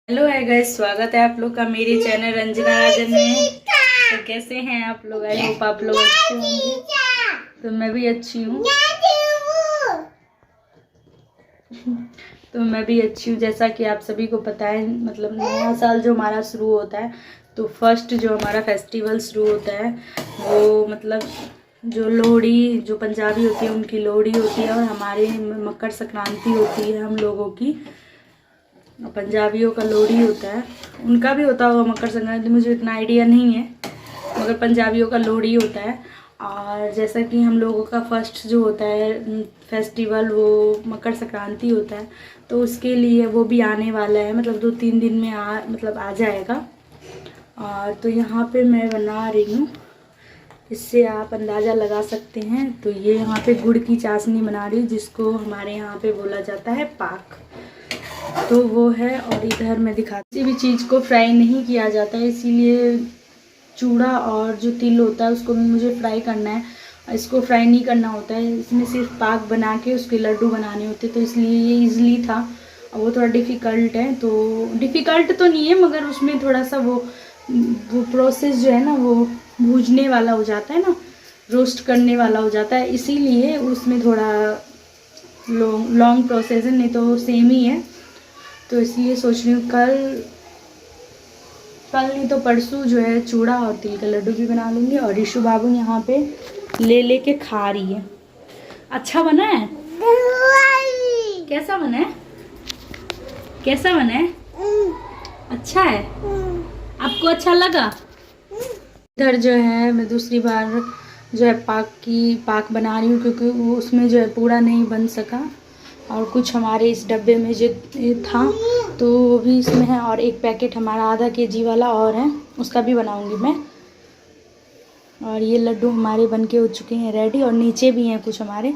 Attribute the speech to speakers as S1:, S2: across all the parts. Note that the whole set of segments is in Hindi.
S1: हेलो है गाइस, स्वागत है आप लोग का मेरे चैनल रंजना राजन में। तो कैसे हैं आप लोग? आई होप आप लोग अच्छे होंगे। तो मैं भी अच्छी हूँ। जैसा कि आप सभी को पता है, मतलब नया साल जो हमारा शुरू होता है तो फर्स्ट जो हमारा फेस्टिवल शुरू होता है वो मतलब जो लोहड़ी, जो पंजाबी होती है उनकी लोहड़ी होती है और हमारे मकर संक्रांति होती है हम लोगों की। पंजाबियों का लोहड़ी होता है, उनका भी होता होगा मकर संक्रांति, मुझे इतना आइडिया नहीं है, मगर पंजाबियों का लोहड़ी होता है। और जैसा कि हम लोगों का फर्स्ट जो होता है फेस्टिवल वो मकर संक्रांति होता है, तो उसके लिए वो भी आने वाला है, मतलब 2-3 दिन में आ जाएगा। और तो यहाँ पे मैं बना रही हूँ, इससे आप अंदाज़ा लगा सकते हैं। तो ये यहाँ पे गुड़ की चाशनी बना रही हूँ, जिसको हमारे यहाँ पे बोला जाता है पाक, तो वो है। और इधर मैं दिखाती, किसी भी चीज़ को फ्राई नहीं किया जाता है, इसीलिए चूड़ा और जो तिल होता है उसको भी मुझे फ्राई करना है, इसको फ्राई नहीं करना होता है। इसमें सिर्फ पाक बना के उसके लड्डू बनाने होते, तो इसलिए ये ईज़िली था। और वो थोड़ा डिफ़िकल्ट है, तो डिफ़िकल्ट तो नहीं है, मगर उसमें थोड़ा सा वो प्रोसेस जो है ना वो भूनने वाला हो जाता है ना, रोस्ट करने वाला हो जाता है, इसीलिए उसमें थोड़ा लॉन्ग प्रोसेस है, नहीं तो सेम ही है। तो इसलिए सोच रही हूँ कल नहीं तो परसों जो है चूड़ा और तिल का लड्डू भी बना लूँगी। और ऋषु बाबू यहाँ पे ले के खा रही है। अच्छा बना है? कैसा बना है? कैसा बना है? अच्छा है? आपको अच्छा लगा? इधर जो है मैं दूसरी बार जो है पाक बना रही हूँ, क्योंकि वो उसमें जो है पूरा नहीं बन सका, और कुछ हमारे इस डब्बे में जो था तो वो भी इसमें है, और एक पैकेट हमारा आधा केजी वाला और है, उसका भी बनाऊंगी मैं। और ये लड्डू हमारे बनके हो चुके हैं रेडी, और नीचे भी हैं कुछ हमारे।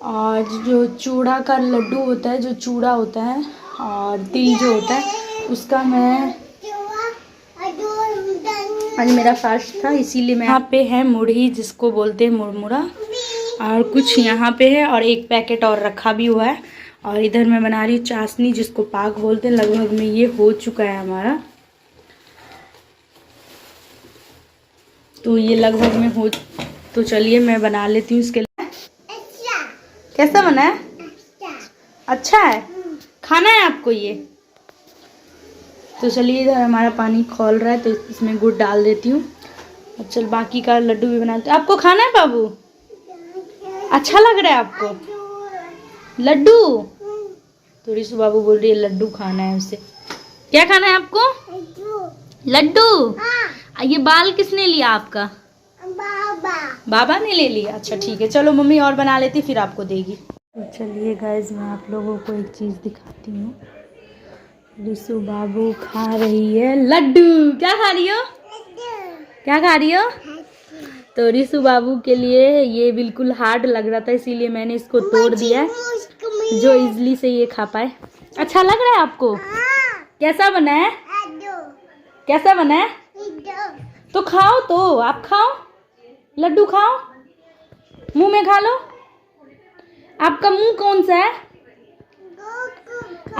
S1: और जो चूड़ा का लड्डू होता है, जो चूड़ा होता है और तिल जो होता है, उसका मैं आज मेरा फास्ट था, इसीलिए मैं यहाँ पे है मुरही, जिसको बोलते हैं मुरमुरा, और कुछ यहाँ पे है, और एक पैकेट और रखा भी हुआ है। और इधर मैं बना रही हूँ चाशनी, जिसको पाक बोलते हैं। लगभग में ये हो चुका है हमारा, तो ये लगभग में हो, तो चलिए मैं बना लेती हूँ इसके लिए। कैसा बना है? अच्छा है? खाना है आपको ये? तो चलिए, इधर हमारा पानी खौल रहा है, तो इसमें गुड़ डाल देती हूँ। और चल बाकी का लड्डू भी बनाते हैं। आपको खाना है बाबू? अच्छा लग रहा है आपको लड्डू? तो ऋषु बाबू बोल रही है लड्डू खाना है उसे। क्या खाना है आपको? लड्डू। ये बाल किसने लिया आपका? बाबा ने ले लिया? अच्छा ठीक है, चलो मम्मी और बना लेती, फिर आपको देगी। तो चलिए गाइज, मैं आप लोगों को एक चीज़ दिखाती हूँ। ऋषु बाबू खा रही है लड्डू। क्या खा रही हो? क्या खा रही हो? तो ऋषु बाबू के लिए ये बिल्कुल हार्ड लग रहा था, इसीलिए मैंने इसको तोड़ दिया है, जो इजली से ये खा पाए। अच्छा लग रहा है आपको? कैसा बना है? कैसा बना है? तो खाओ, तो आप खाओ लड्डू, खाओ, मुंह में खा लो। आपका मुंह कौन सा है?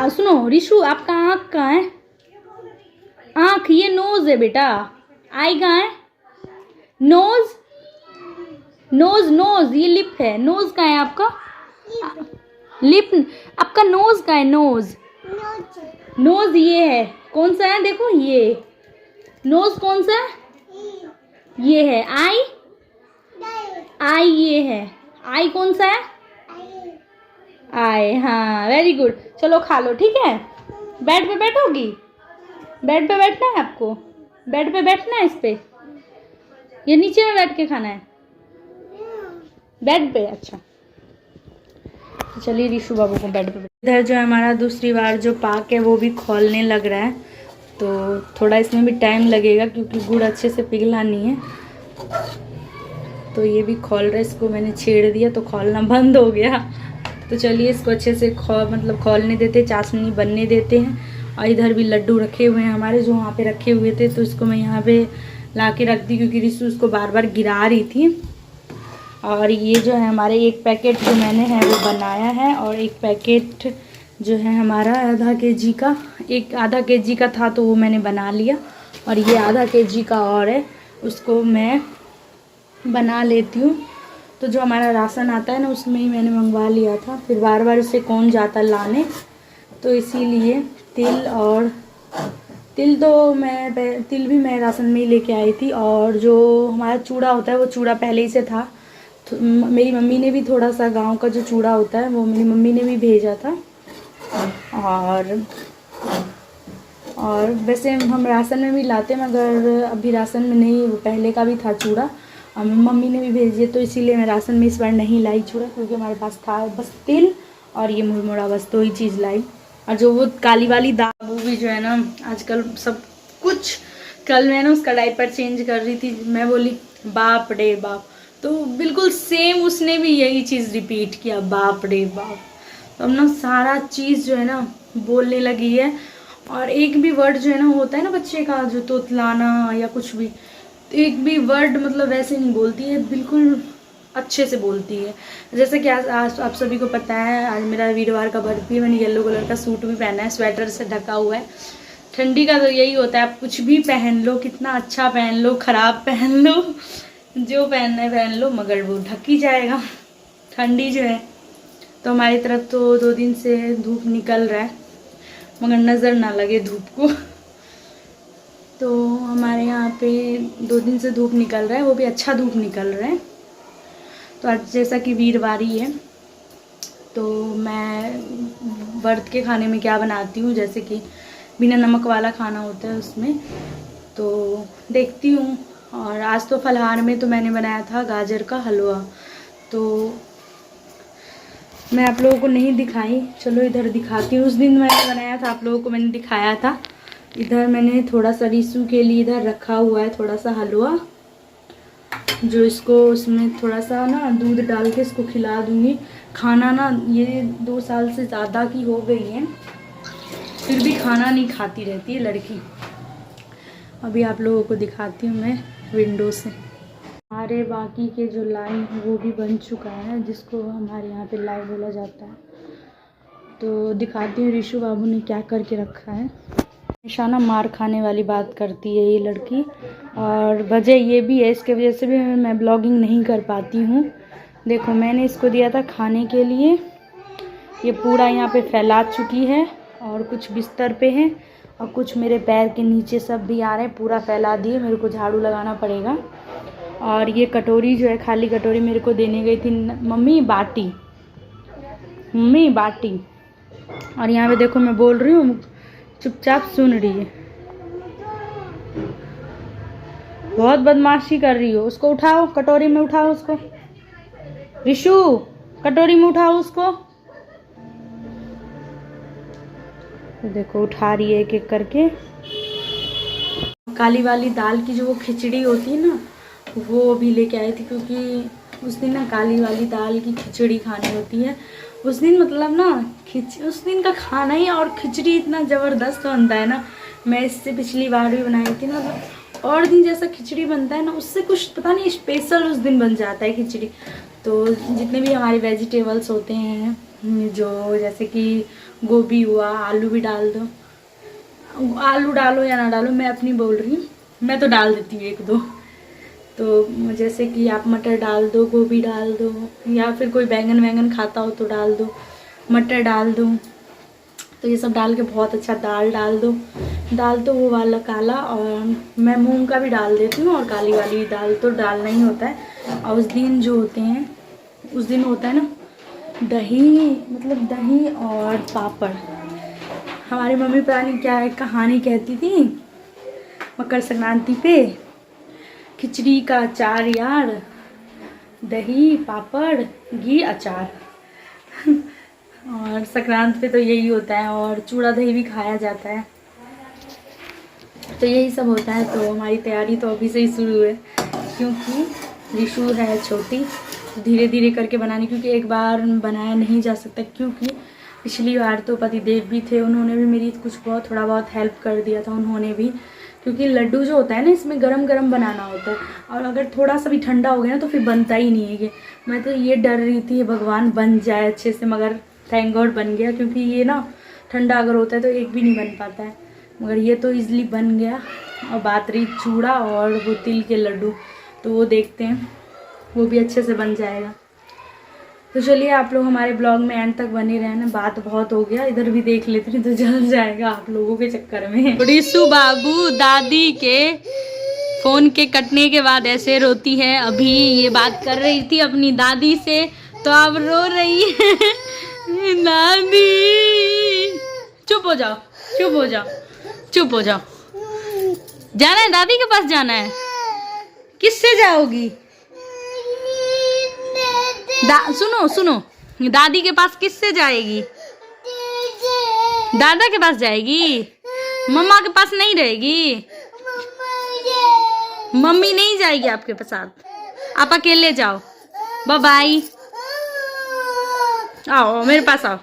S1: सुनो ऋषु, आपका आँख कहाँ है? आँख, ये नोज है बेटा। आई कहाँ है? नोज, नोज, नोज, ये लिप है। नोज कहाँ है आपका? लिप, आपका नोज कहाँ है? नोज, नोज ये है। कौन सा है? देखो ये नोज कौन सा है? ये है। आई, आई ये है। आई कौन सा है? आई, हाँ वेरी गुड। चलो खा लो, ठीक है? बेड पे बैठोगी? बेड पे बैठना है आपको? बेड पे बैठना है इस पे, ये नीचे में बैठ के खाना है बेड पे? अच्छा, तो चलिए ऋषु बाबू को बेड पे। इधर जो हमारा दूसरी बार जो पाक है वो भी खौलने लग रहा है, तो थोड़ा इसमें भी टाइम लगेगा, क्योंकि गुड़ अच्छे से पिघला नहीं है। तो ये भी खौल रहा है, इसको मैंने छेड़ दिया तो खौलना बंद हो गया। तो चलिए इसको अच्छे से खौलने देते, चाशनी बनने देते हैं। और इधर भी लड्डू रखे हुए हैं हमारे, जो वहाँ पे रखे हुए थे, तो इसको मैं यहाँ पे ला के रख दी, क्योंकि ऋषु उसको बार बार गिरा रही थी। और ये जो है हमारे एक पैकेट जो मैंने है वो बनाया है, और एक पैकेट जो है हमारा आधा केजी का, एक आधा केजी का था तो वो मैंने बना लिया, और ये आधा केजी का और है, उसको मैं बना लेती हूँ। तो जो हमारा राशन आता है ना उसमें ही मैंने मंगवा लिया था, फिर बार बार उसे कौन जाता लाने, तो इसीलिए तिल भी मैं राशन में ही लेके आई थी। और जो हमारा चूड़ा होता है वो चूड़ा पहले ही से था, तो मेरी मम्मी ने भी थोड़ा सा गांव का जो चूड़ा होता है वो मेरी मम्मी ने भी भेजा था। और वैसे हम राशन में भी लाते हैं, मगर अभी राशन में नहीं, वो पहले का भी था चूड़ा, और मम्मी ने भी भेजी, तो इसीलिए मैं राशन में इस बार नहीं लाई चूड़ा, क्योंकि हमारे पास था बस तिल और ये मुरमुरा, बस 2 ही चीज़ लाई। और जो वो काली वाली दाल, वो भी जो है ना आजकल सब कुछ, कल मैं ना उसका डायपर चेंज कर रही थी, मैं बोली बाप रे बाप, तो बिल्कुल सेम उसने भी यही चीज़ रिपीट किया, बाप रे बाप। तो अब ना सारा चीज़ जो है ना बोलने लगी है, और एक भी वर्ड जो है ना होता है ना बच्चे का, जो तोतलाना या कुछ भी, तो एक भी वर्ड मतलब वैसे नहीं बोलती है, बिल्कुल अच्छे से बोलती है। जैसे कि आज आप सभी को पता है, आज मेरा वीरवार का व्रत भी है, मैंने येलो कलर का सूट भी पहना है, स्वेटर से ढका हुआ है। ठंडी का तो यही होता है, आप कुछ भी पहन लो, कितना अच्छा पहन लो, ख़राब पहन लो, जो पहनना है पहन लो, मगर वो ढक ही जाएगा ठंडी जो है। तो हमारी तरफ तो 2 दिन से धूप निकल रहा है, मगर नज़र ना लगे धूप को। तो हमारे यहाँ पे 2 दिन से धूप निकल रहा है, वो भी अच्छा धूप निकल रहा है। तो आज जैसा कि वीरवारी है, तो मैं व्रत के खाने में क्या बनाती हूँ, जैसे कि बिना नमक वाला खाना होता है उसमें, तो देखती हूँ। और आज तो फलाहार में तो मैंने बनाया था गाजर का हलवा, तो मैं आप लोगों को नहीं दिखाई, चलो इधर दिखाती हूँ। उस दिन मैंने बनाया था, आप लोगों को मैंने दिखाया था। इधर मैंने थोड़ा सा रिशु के लिए इधर रखा हुआ है थोड़ा सा हलवा, जो इसको उसमें थोड़ा सा ना दूध डाल के इसको खिला दूँगी। खाना ना ये 2 साल से ज़्यादा की हो गई है, फिर भी खाना नहीं खाती रहती है लड़की। अभी आप लोगों को दिखाती हूँ मैं विंडो से। हमारे बाकी के जो लाइन है वो भी बन चुका है, जिसको हमारे यहाँ पे लाई बोला जाता है। तो दिखाती हूँ रिशु बाबू ने क्या करके रखा है। निशाना मार खाने वाली बात करती है ये लड़की, और वजह ये भी है, इसके वजह से भी मैं ब्लॉगिंग नहीं कर पाती हूँ। देखो मैंने इसको दिया था खाने के लिए, ये पूरा यहाँ पे फैला चुकी है, और कुछ बिस्तर पे है, और कुछ मेरे पैर के नीचे सब भी आ रहे हैं, पूरा फैला दिए, मेरे को झाड़ू लगाना पड़ेगा। और ये कटोरी जो है, खाली कटोरी मेरे को देने गई थी मम्मी बाटी, मम्मी बाटी। और यहाँ पे देखो मैं बोल रही हूँ, चुपचाप सुन रही है, बहुत बदमाशी कर रही हो। उसको उठाओ, कटोरी में उठाओ उसको, रिशु कटोरी में उठाओ उसको। तो देखो उठा रही है एक एक करके। काली वाली दाल की जो वो खिचड़ी होती है ना, वो भी लेके आई थी, क्योंकि उस दिन ना काली वाली दाल की खिचड़ी खानी होती है। उस दिन मतलब ना उस दिन का खाना ही और खिचड़ी इतना ज़बरदस्त बनता है ना। मैं इससे पिछली बार भी बनाई थी ना, मतलब और दिन जैसा खिचड़ी बनता है ना, उससे कुछ पता नहीं स्पेशल उस दिन बन जाता है खिचड़ी। तो जितने भी हमारे वेजिटेबल्स होते हैं, जो जैसे कि गोभी हुआ, आलू भी डाल दो, आलू डालो या ना डालो, मैं अपनी बोल रही हूँ, मैं तो डाल देती हूँ 1-2। तो जैसे कि आप मटर डाल दो, गोभी डाल दो, या फिर कोई बैंगन वैगन खाता हो तो डाल दो, मटर डाल दो। तो ये सब डाल के बहुत अच्छा दाल डाल दो वो वाला काला, और मैं मूंग का भी डाल देती हूँ, और काली वाली दाल तो डालना ही होता है। और उस दिन जो होते हैं, उस दिन होता है ना दही, मतलब दही और पापड़। हमारी मम्मी पता नहीं क्या एक कहानी कहती थी मकर संक्रांति पे, खिचड़ी का अचार यार, दही पापड़ घी अचार। और संक्रांति पे तो यही होता है, और चूड़ा दही भी खाया जाता है, तो यही सब होता है। तो हमारी तैयारी तो अभी से ही शुरू है, क्योंकि रिशु है छोटी, धीरे धीरे करके बनानी, क्योंकि एक बार बनाया नहीं जा सकता। क्योंकि पिछली बार तो पतिदेव भी थे, उन्होंने भी मेरी थोड़ा बहुत हेल्प कर दिया था उन्होंने भी, क्योंकि लड्डू जो होता है ना इसमें गरम गरम बनाना होता है, और अगर थोड़ा सा भी ठंडा हो गया ना तो फिर बनता ही नहीं है ये। मैं तो ये डर रही थी भगवान बन जाए अच्छे से, मगर थैंक गॉड बन गया, क्योंकि ये ना ठंडा अगर होता है तो एक भी नहीं बन पाता है, मगर ये तो इजीली बन गया। और बात रही चूड़ा और वो तिल के लड्डू, तो वो देखते हैं, वो भी अच्छे से बन जाएगा। तो चलिए आप लोग हमारे ब्लॉग में एंड तक बने रहे ना, बात बहुत हो गया, इधर भी देख लेते हैं तो जल जाएगा आप लोगों के चक्कर में। रिशु बाबू दादी के फोन के कटने के बाद ऐसे रोती है। अभी ये बात कर रही थी अपनी दादी से, तो अब रो रही है। दादी चुप हो जाओ, चुप हो जाओ, चुप हो जाओ। जाना है दादी के पास जाना है? किससे जाओगी? सुनो सुनो, दादी के पास किससे जाएगी? दादा के पास जाएगी, मम्मा के पास नहीं रहेगी। मम्मी नहीं जाएगी आपके साथ, आप अकेले जाओ। Bye bye. आओ मेरे पास आओ।